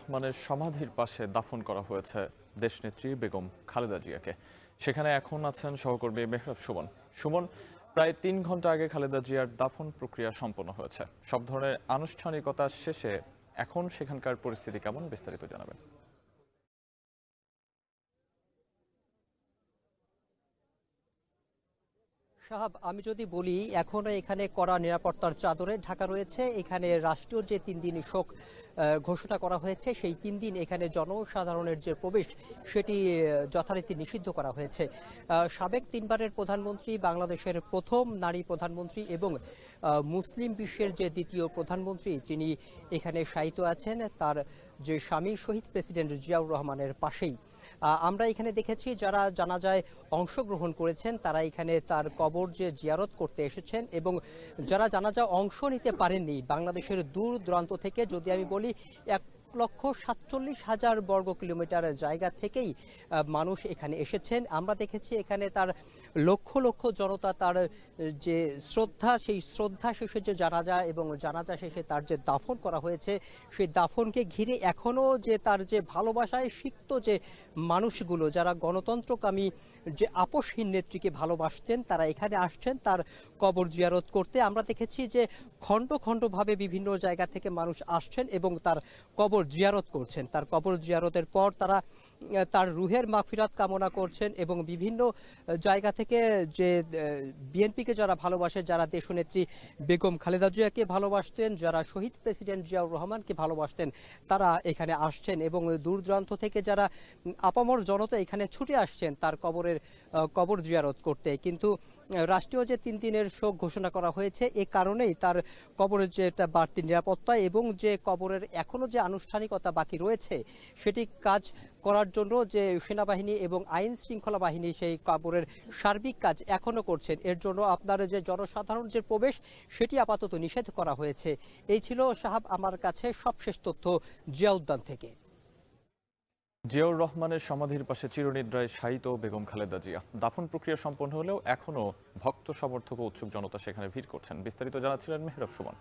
রহমানের সমাধির পাশে দাফন করা হয়েছে দেশনেত্রী বেগম খালেদা জিয়াকে। সেখানে এখন আছেন সহকর্মী মেহরাব সুমন। সুমন, প্রায় ৩ ঘন্টা আগে খালেদা জিয়ার দাফন প্রক্রিয়া সম্পন্ন হয়েছে। সব ধরনের আনুষ্ঠানিকতা শেষে এখন সেখানকার পরিস্থিতি কেমন, বিস্তারিত জানাবেন। সাহাব, আমি যদি বলি এখনো এখানে কড়া নিরাপত্তার চাদরে ঢাকা রয়েছে। এখানে রাষ্ট্রীয় যে ৩ দিন শোক ঘোষণা করা হয়েছে, সেই ৩ দিন এখানে জনসাধারণের যে প্রবেশ সেটি যথারীতি নিষিদ্ধ করা হয়েছে। সাবেক ৩বারের প্রধানমন্ত্রী, বাংলাদেশের প্রথম নারী প্রধানমন্ত্রী এবং মুসলিম বিশ্বের যে দ্বিতীয় প্রধানমন্ত্রী, তিনি এখানে শায়িত আছেন তার যে স্বামী শহীদ প্রেসিডেন্ট জিয়াউর রহমানের পাশেই। আমরা এখানে দেখেছি যারা জানাজায় অংশগ্রহণ করেছেন তারা এখানে তার কবর যে জিয়ারত করতে এসেছেন, এবং যারা জানাজায় অংশ নিতে পারেননি বাংলাদেশের দূর দূরান্ত থেকে, যদি আমি বলি ১,৪৭,০০০ বর্গ কিলোমিটার জায়গা থেকেই মানুষ এখানে এসেছেন। আমরা দেখেছি এখানে তার লক্ষ লক্ষ জনতা তার যে শ্রদ্ধা, সেই শ্রদ্ধা শেষে যে জানাজা এবং জানাজা শেষে তার যে দাফন করা হয়েছে, সেই দাফনকে ঘিরে এখনো যে তার যে ভালোবাসায় সিক্ত যে মানুষগুলো, যারা গণতন্ত্রকামী যে আপসহীন নেত্রীকে ভালোবাসতেন, তারা এখানে আসছেন তার কবর জিয়ারত করতে। আমরা দেখেছি যে খণ্ড খণ্ডভাবে বিভিন্ন জায়গা থেকে মানুষ আসছেন এবং তার কবর জিয়ারত করছেন। তার কবর জিয়ারতের পর তারা তার রুহের মাগফিরাত কামনা করছেন এবং বিভিন্ন জায়গা থেকে যে বিএনপিকে যারা ভালোবাসে, যারা দেশনেত্রী বেগম খালেদা জিয়াকে ভালোবাসতেন, যারা শহীদ প্রেসিডেন্ট জিয়াউর রহমানকে ভালোবাসতেন, তারা এখানে আসছেন এবং দূর দূরান্ত থেকে যারা আপামর জনতা এখানে ছুটে আসছেন তার কবর জিয়ারত করতে। কিন্তু রাষ্ট্রীয় যে ৩ দিনের শোক ঘোষণা করা হয়েছে, এ কারণেই তার কবরের যে একটা বাড়তি নিরাপত্তা এবং যে কবরের এখনো যে আনুষ্ঠানিকতা বাকি রয়েছে সেটি কাজ করার জন্য যে সেনাবাহিনী এবং আইন শৃঙ্খলা বাহিনী সেই কবরের সার্বিক কাজ এখনো করছেন। এর জন্য আপনার যে জনসাধারণ যে প্রবেশ সেটি আপাতত নিষেধ করা হয়েছে। এই ছিল সাহাব আমার কাছে সবশেষ তথ্য জিয়া উদ্যান থেকে। জিয়াউর রহমানের সমাধির পাশে চিরনিদ্রায় শায়িত বেগম খালেদা জিয়া। দাফন প্রক্রিয়া সম্পন্ন হলেও এখনও ভক্ত সমর্থক ও উৎসুক জনতা সেখানে ভিড় করছেন। বিস্তারিত জানাচ্ছিলেন মেহরাব সুমন।